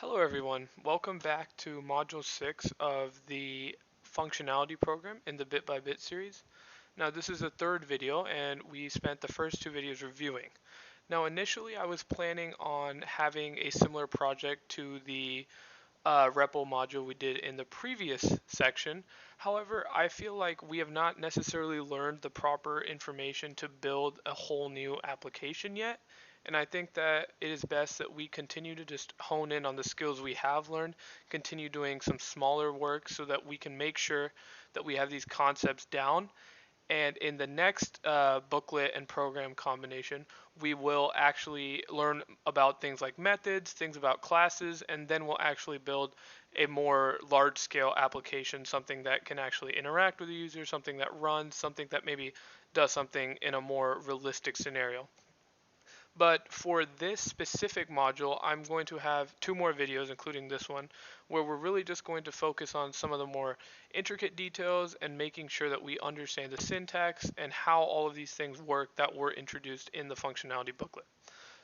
Hello everyone, welcome back to Module 6 of the Functionality program in the Bit by Bit series. Now this is the third video and we spent the first two videos reviewing. Now initially I was planning on having a similar project to the REPL module we did in the previous section. However, I feel like we have not necessarily learned the proper information to build a whole new application yet. And I think that it is best that we continue to just hone in on the skills we have learned, continue doing some smaller work so that we can make sure that we have these concepts down, and in the next booklet and program combination, we will actually learn about things like methods, things about classes, and then we'll actually build a more large scale application, something that can actually interact with the user, something that runs, something that maybe does something in a more realistic scenario. But for this specific module, I'm going to have two more videos, including this one, where we're really just going to focus on some of the more intricate details and making sure that we understand the syntax and how all of these things work that were introduced in the functionality booklet.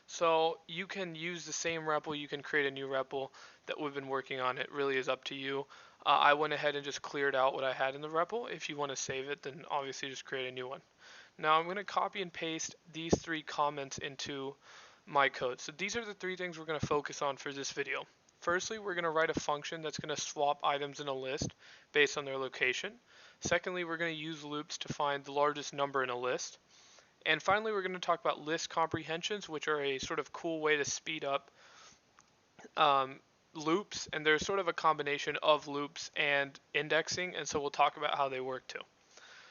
So you can use the same REPL, you can create a new REPL that we've been working on. It really is up to you. I went ahead and just cleared out what I had in the REPL. If you want to save it, then obviously just create a new one. Now I'm going to copy and paste these three comments into my code. So these are the three things we're going to focus on for this video. Firstly, we're going to write a function that's going to swap items in a list based on their location. Secondly, we're going to use loops to find the largest number in a list. And finally, we're going to talk about list comprehensions, which are a sort of cool way to speed up loops. And they're sort of a combination of loops and indexing. And so we'll talk about how they work too.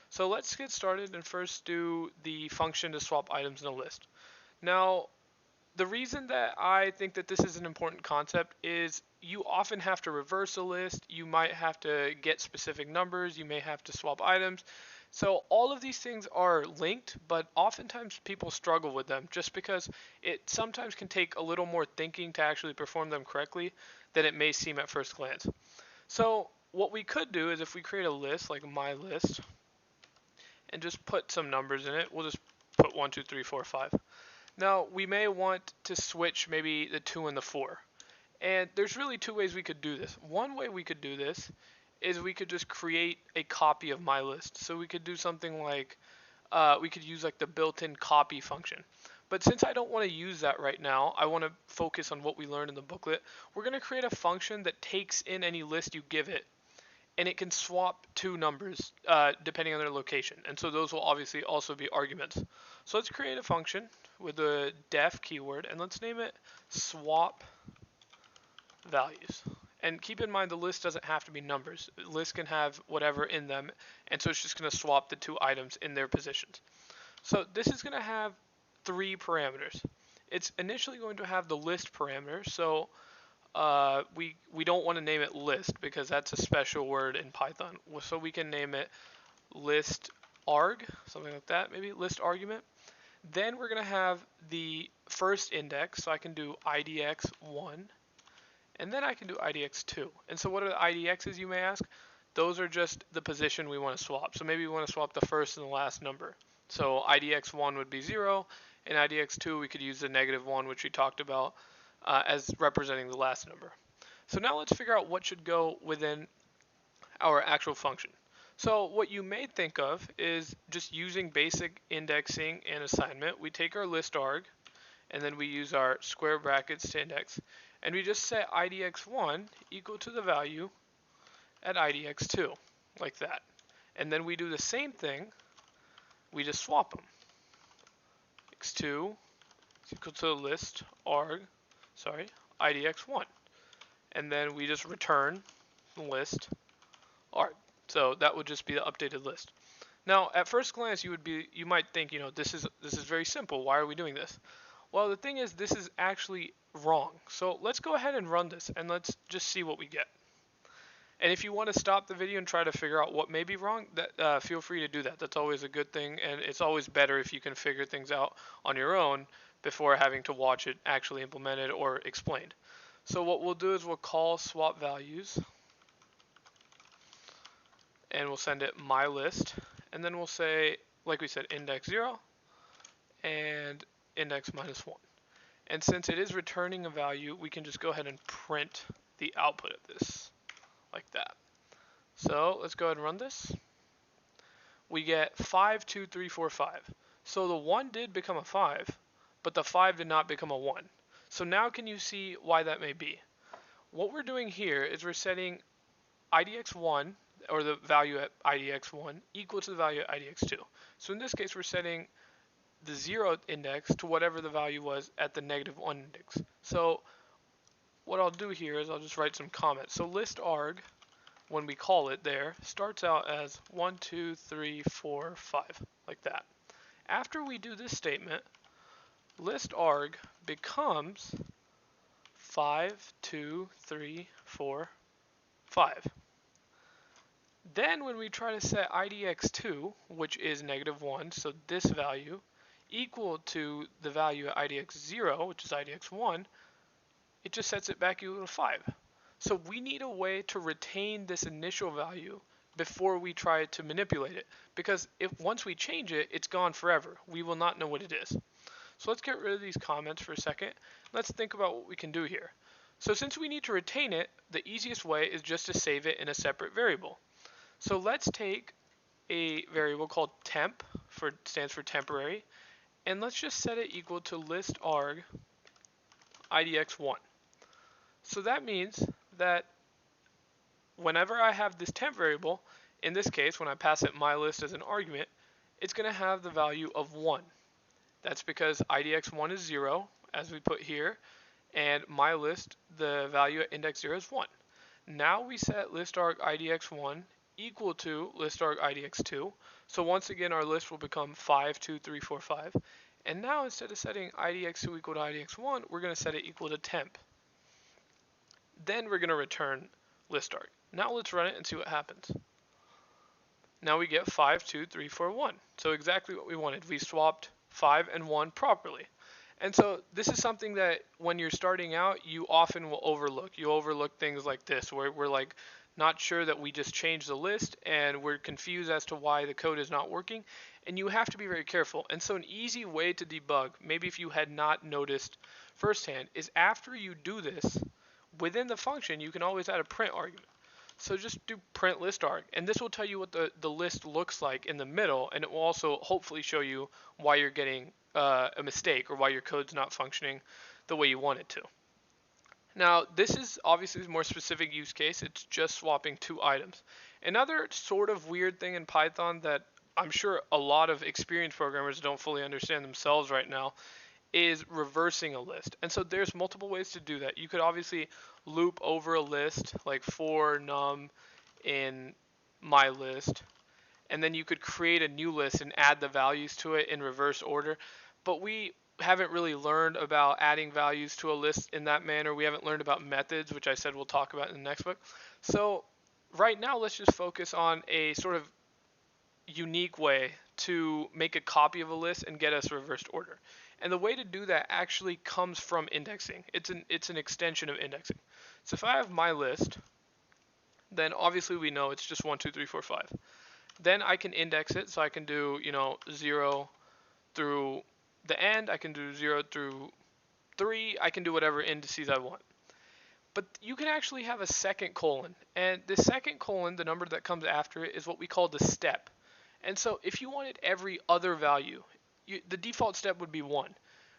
So let's get started and first do the function to swap items in a list. Now, the reason that I think that this is an important concept is you often have to reverse a list, you might have to get specific numbers, you may have to swap items. So all of these things are linked, but oftentimes people struggle with them just because it sometimes can take a little more thinking to actually perform them correctly than it may seem at first glance. So what we could do is if we create a list like my list and just put some numbers in it, we'll just put 1, 2, 3, 4, 5. Now, we may want to switch maybe the 2 and the 4. And there's really two ways we could do this. One way we could do this is we could just create a copy of my list. So we could do something like, we could use like the built-in copy function. But since I don't want to use that right now, I want to focus on what we learned in the booklet. We're going to create a function that takes in any list you give it, and it can swap two numbers depending on their location. And so those will obviously also be arguments. So let's create a function with the def keyword, and let's name it swap values. And keep in mind the list doesn't have to be numbers. The list can have whatever in them, and so it's just going to swap the two items in their positions. So this is going to have three parameters. It's initially going to have the list parameter, so we don't want to name it list because that's a special word in Python. So we can name it list arg, something like that, maybe list argument. Then we're going to have the first index, so I can do idx1, and then I can do idx2. And so what are the idx's, you may ask? Those are just the position we want to swap. So maybe we want to swap the first and the last number. So idx1 would be 0, and idx2 we could use the -1, which we talked about, as representing the last number. So now let's figure out what should go within our actual function. So what you may think of is just using basic indexing and assignment. We take our list arg, and then we use our square brackets to index, and we just set idx1 equal to the value at idx2, like that. And then we do the same thing, we just swap them. x2 is equal to the list arg, idx1. And then we just return the list arg. So that would just be the updated list. Now, at first glance, you might think, this is very simple. Why are we doing this? Well, the thing is, this is actually wrong. So let's go ahead and run this, and let's just see what we get. And if you want to stop the video and try to figure out what may be wrong, feel free to do that. That's always a good thing, and it's always better if you can figure things out on your own before having to watch it actually implemented or explained. So what we'll do is we'll call swap values, and we'll send it my list, and then we'll say, like we said, index 0 and index -1. And since it is returning a value, we can just go ahead and print the output of this like that. So let's go ahead and run this. We get 5, 2, 3, 4, 5. So the 1 did become a 5, but the 5 did not become a 1. So now can you see why that may be? What we're doing here is we're setting IDX1, or the value at IDX1, equal to the value at IDX2. So in this case, we're setting the 0 index to whatever the value was at the -1 index. So what I'll do here is I'll just write some comments. So list arg, when we call it there, starts out as 1, 2, 3, 4, 5, like that. After we do this statement, list arg becomes 5, 2, 3, 4, 5. Then when we try to set IDX2, which is -1, so this value, equal to the value at IDX0, which is IDX1, it just sets it back equal to 5. So we need a way to retain this initial value before we try to manipulate it, because if once we change it, it's gone forever. We will not know what it is. So let's get rid of these comments for a second. Let's think about what we can do here. So since we need to retain it, the easiest way is just to save it in a separate variable. So let's take a variable called temp, stands for temporary, and let's just set it equal to list arg idx1. So that means that whenever I have this temp variable, in this case, when I pass it mylist as an argument, it's going to have the value of 1. That's because idx1 is 0, as we put here, and mylist, the value at index 0 is 1. Now we set listarg idx1 equal to listarg idx2. So once again, our list will become 5, 2, 3, 4, 5. And now instead of setting idx2 equal to idx1, we're going to set it equal to temp. Then we're going to return listarg. Now let's run it and see what happens. Now we get 5, 2, 3, 4, 1. So exactly what we wanted. We swapped 5 and 1 properly. And so this is something that when you're starting out, you often will overlook. You overlook things like this, where we're like not sure that we just changed the list and we're confused as to why the code is not working. And you have to be very careful. And so an easy way to debug, maybe if you had not noticed firsthand, is after you do this, within the function, you can always add a print argument. So just do print listarg, and this will tell you what the list looks like in the middle, and it will also hopefully show you why you're getting a mistake or why your code's not functioning the way you want it to. Now, this is obviously a more specific use case. It's just swapping 2 items. Another sort of weird thing in Python that I'm sure a lot of experienced programmers don't fully understand themselves right now is reversing a list. And so there's multiple ways to do that. You could obviously loop over a list, like for num in my list, and then you could create a new list and add the values to it in reverse order. But we haven't really learned about adding values to a list in that manner. We haven't learned about methods, which I said we'll talk about in the next book. So right now, let's just focus on a sort of unique way to make a copy of a list and get us reversed order. And the way to do that actually comes from indexing. It's an extension of indexing. So if I have my list, then obviously we know it's just 1, 2, 3, 4, 5. Then I can index it, so I can do 0 through the end. I can do 0 through 3. I can do whatever indices I want. But you can actually have a second colon, and the second colon, the number that comes after it, is what we call the step. And so if you wanted every other value, the default step would be 1.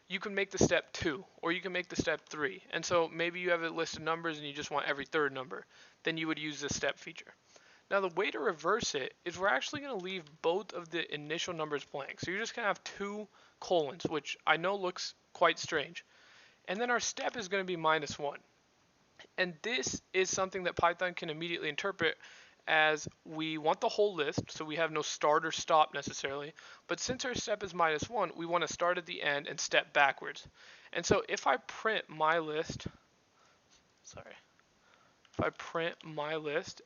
You can make the step 2, or you can make the step 3. And so maybe you have a list of numbers and you just want every third number. Then you would use the step feature. Now the way to reverse it is we're actually going to leave both of the initial numbers blank. So you're just going to have 2 colons, which I know looks quite strange. And then our step is going to be -1. And this is something that Python can immediately interpret as we want the whole list, so we have no start or stop necessarily, but since our step is -1, we want to start at the end and step backwards. And so if I print my list,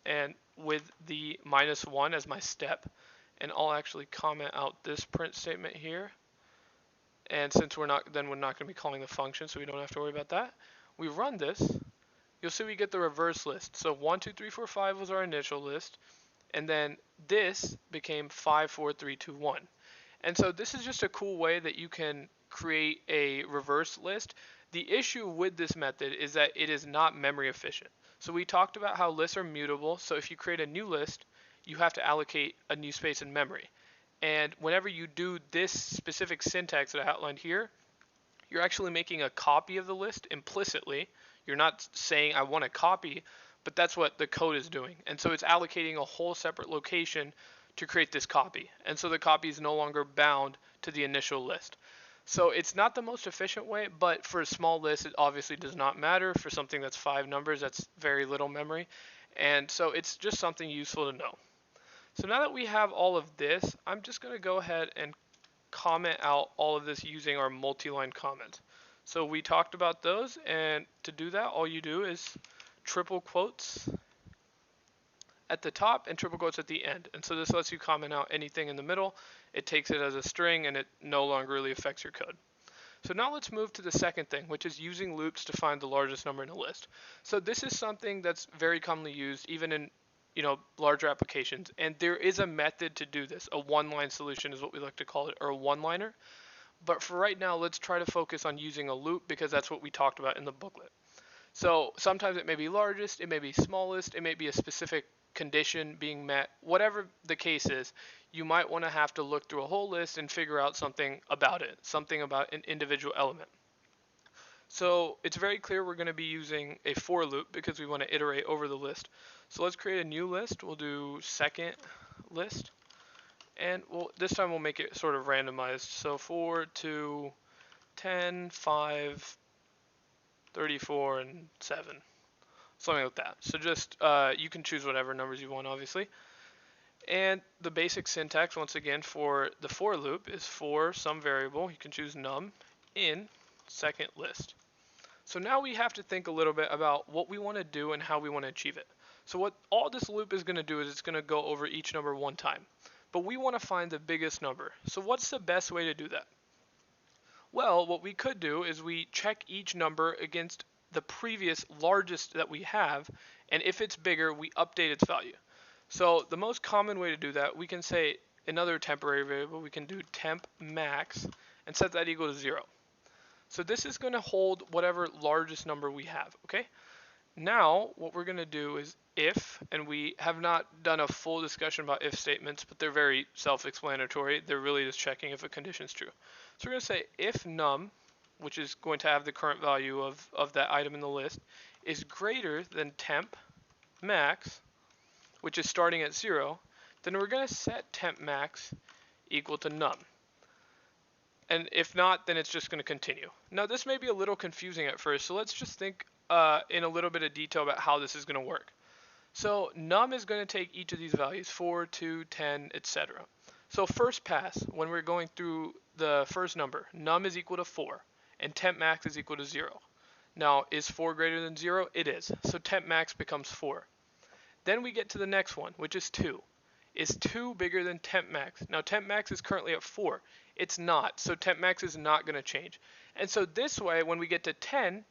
and with the -1 as my step, and I'll actually comment out this print statement here, and since we're not going to be calling the function, so we don't have to worry about that, we run this, you'll see we get the reverse list. So 1, 2, 3, 4, 5 was our initial list, and then this became 5, 4, 3, 2, 1. And so this is just a cool way that you can create a reverse list. The issue with this method is that it is not memory efficient. So we talked about how lists are mutable. So if you create a new list, you have to allocate a new space in memory. And whenever you do this specific syntax that I outlined here, you're actually making a copy of the list implicitly. You're not saying I want a copy, but that's what the code is doing. And so it's allocating a whole separate location to create this copy. And so the copy is no longer bound to the initial list. So it's not the most efficient way, but for a small list, it obviously does not matter. For something that's 5 numbers, that's very little memory. And so it's just something useful to know. So now that we have all of this, I'm just going to go ahead and comment out all of this using our multi-line comment. So we talked about those, and to do that, all you do is triple quotes at the top and triple quotes at the end. And so this lets you comment out anything in the middle. It takes it as a string, and it no longer really affects your code. So now let's move to the second thing, which is using loops to find the largest number in a list. So this is something that's very commonly used even in larger applications. And there is a method to do this. A one-line solution is what we like to call it, or a one-liner. But for right now, let's try to focus on using a loop because that's what we talked about in the booklet. So sometimes it may be largest, it may be smallest, it may be a specific condition being met. Whatever the case is, you might want to have to look through a whole list and figure out something about it, something about an individual element. So it's very clear we're going to be using a for loop because we want to iterate over the list. So let's create a new list. We'll do second list. And this time we'll make it sort of randomized. So 4 to 10, 5, 34, and 7. Something like that. So just, you can choose whatever numbers you want, obviously. And the basic syntax, once again, for the for loop is for some variable. You can choose num in second list. So now we have to think a little bit about what we want to do and how we want to achieve it. So what all this loop is going to do is it's going to go over each number one time. But we want to find the biggest number. So what's the best way to do that? Well, what we could do is we check each number against the previous largest that we have, and if it's bigger, we update its value. So the most common way to do that, we can say another temporary variable, we can do temp max and set that equal to 0. So this is going to hold whatever largest number we have, okay? Now, what we're going to do is if, and we have not done a full discussion about if statements, but they're very self-explanatory. They're really just checking if a condition is true. So we're going to say if num, which is going to have the current value of that item in the list, is greater than temp max, which is starting at 0, then we're going to set temp max equal to num. And if not, then it's just going to continue. Now, this may be a little confusing at first, so let's just think in a little bit of detail about how this is going to work. So num is going to take each of these values, 4, 2, 10, etc. So first pass, when we're going through the first number, num is equal to 4, and temp max is equal to 0. Now, is 4 greater than 0? It is. So temp max becomes 4. Then we get to the next one, which is 2. Is 2 bigger than temp max? Now, temp max is currently at 4. It's not, so temp max is not going to change. And so this way, when we get to 10,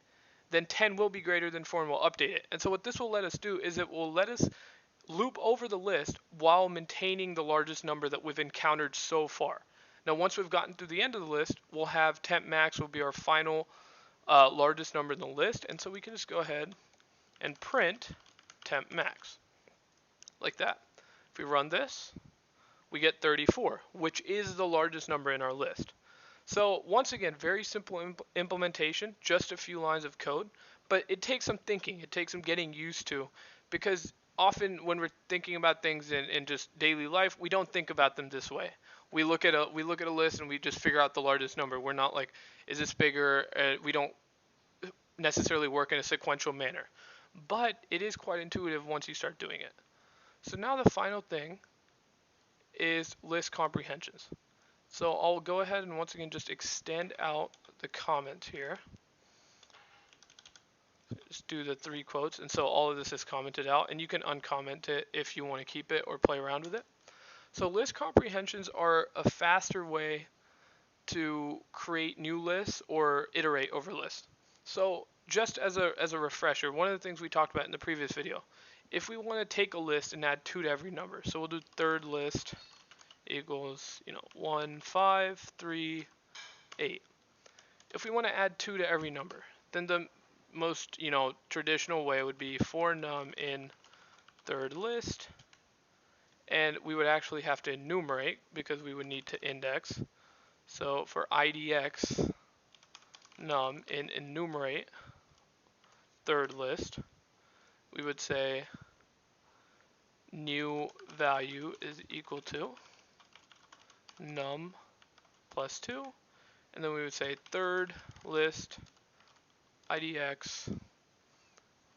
then 10 will be greater than 4 and we'll update it. And so what this will let us do is it will let us loop over the list while maintaining the largest number that we've encountered so far. Now, once we've gotten through the end of the list, we'll have temp max will be our final largest number in the list. And so we can just go ahead and print temp max like that. If we run this, we get 34, which is the largest number in our list. So once again, very simple implementation, just a few lines of code, but it takes some thinking, it takes some getting used to, because often when we're thinking about things in just daily life, we don't think about them this way. We look at a list and we just figure out the largest number. We're not like, is this bigger? We don't necessarily work in a sequential manner, but it is quite intuitive once you start doing it. So now the final thing is list comprehensions. So I'll go ahead and once again just extend out the comment here. Just do the 3 quotes, and so all of this is commented out, and you can uncomment it if you want to keep it or play around with it. So list comprehensions are a faster way to create new lists or iterate over lists. So just as a refresher, one of the things we talked about in the previous video, if we want to take a list and add 2 to every number, so we'll do third list equals 1, 5, 3, 8. If we want to add 2 to every number, then the most, traditional way would be for num in third list, and we would actually have to enumerate because we would need to index. So for idx num in enumerate third list, we would say new value is equal to num plus 2, and then we would say third list idx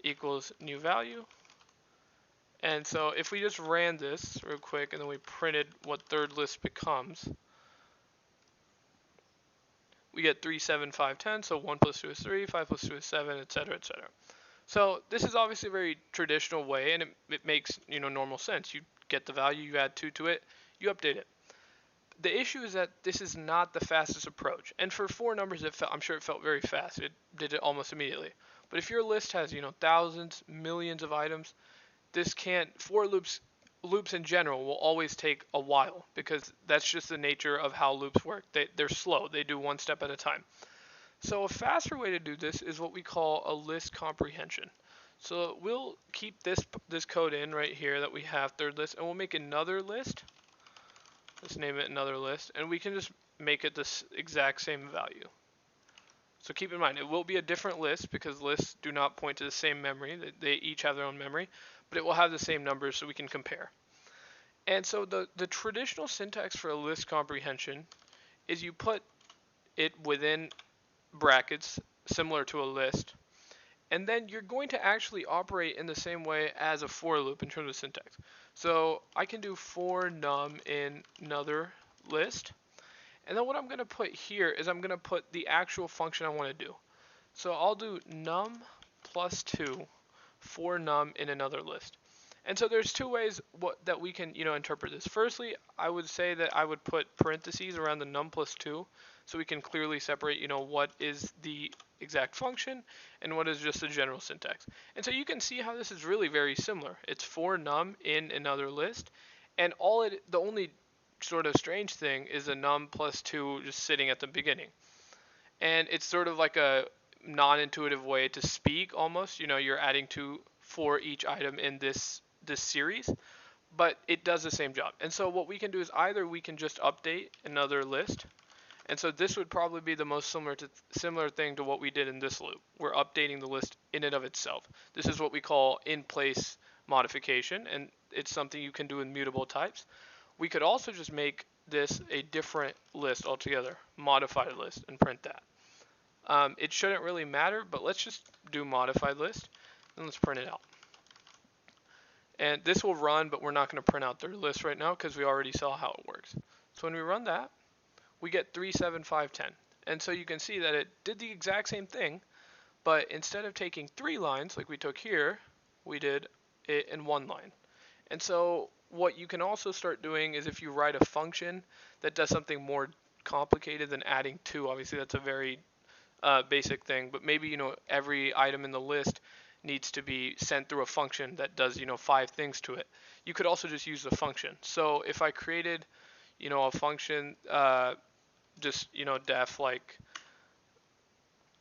equals new value. And so if we just ran this real quick and then we printed what third list becomes, we get 3, 7, 5, 10. So 1 plus 2 is 3, 5 plus 2 is 7, etc., etc. So this is obviously a very traditional way, and it makes normal sense. You get the value, you add 2 to it, you update it. The issue is that this is not the fastest approach. And for 4 numbers, I'm sure it felt very fast. It did it almost immediately. But if your list has thousands, millions of items, this can't. For loops in general will always take a while because that's just the nature of how loops work. They're slow. They do one step at a time. So a faster way to do this is what we call a list comprehension. So we'll keep this code in right here that we have third list, and we'll make another list. Let's name it another list, and we can just make it this exact same value. So keep in mind, it will be a different list because lists do not point to the same memory. They each have their own memory, but it will have the same numbers so we can compare. And so the traditional syntax for a list comprehension is you put it within brackets similar to a list, and then you're going to actually operate in the same way as a for loop in terms of syntax. So I can do for num in another list, and then what I'm going to put here is I'm going to put the actual function I want to do. So I'll do num plus 2 for num in another list. And so there's 2 ways that we can interpret this. Firstly, I would say that I would put parentheses around the num plus 2 so we can clearly separate what is the exact function and what is just the general syntax. And so you can see how this is really very similar. It's for num in another list, and the only sort of strange thing is a num plus 2 just sitting at the beginning. And it's sort of like a non-intuitive way to speak almost. You're adding 2 for each item in this series, but it does the same job. And so what we can do is either we can just update another list, and so this would probably be the most similar thing to what we did in this loop. We're updating the list in and of itself. This is what we call in-place modification, and it's something you can do in mutable types. We could also just make this a different list altogether, modified list, and print that. It shouldn't really matter, but let's just do modified list, and let's print it out. And this will run, but we're not going to print out their list right now because we already saw how it works. So when we run that, we get 3, 7, 5, 10. And so you can see that it did the exact same thing, but instead of taking 3 lines like we took here, we did it in 1 line. And so what you can also start doing is if you write a function that does something more complicated than adding 2, obviously that's a very basic thing, but maybe every item in the list needs to be sent through a function that does 5 things to it. You could also just use the function. So if I created a function just def like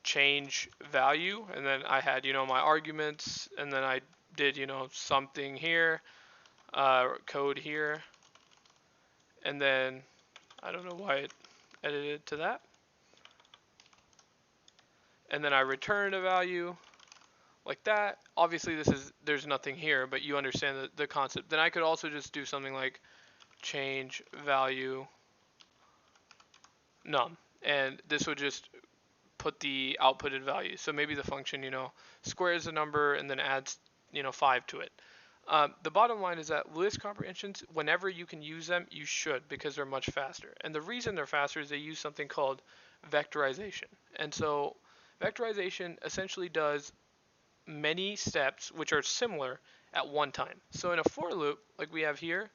change value, and then I had my arguments, and then I did something here, code here, and then I don't know why it edited to that, and then I returned a value like that. Obviously there's nothing here, but you understand the concept. Then I could also just do something like change value num, and this would just put the outputted value. So maybe the function squares the number and then adds 5 to it. The bottom line is that list comprehensions, whenever you can use them, you should, because they're much faster. And the reason they're faster is they use something called vectorization. And so vectorization essentially does many steps which are similar at one time. So in a for loop, like we have here,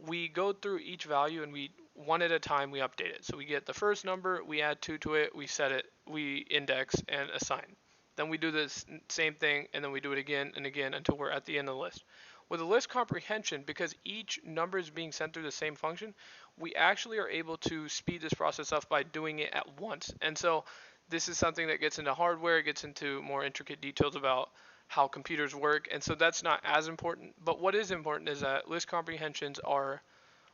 we go through each value and we one at a time we update it. So we get the first number, we add 2 to it, we set it, we index and assign. Then we do this same thing, and then we do it again and again until we're at the end of the list. With a list comprehension, because each number is being sent through the same function, we actually are able to speed this process up by doing it at once. And so this is something that gets into hardware, it gets into more intricate details about how computers work, and so that's not as important. But what is important is that list comprehensions are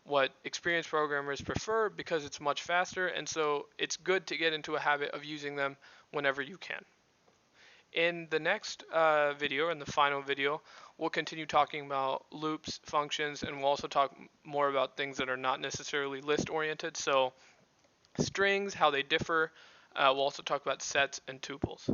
what experienced programmers prefer because it's much faster, and so it's good to get into a habit of using them whenever you can. In the next video, in the final video, we'll continue talking about loops, functions, and we'll also talk more about things that are not necessarily list oriented. So strings, how they differ. We'll also talk about sets and tuples.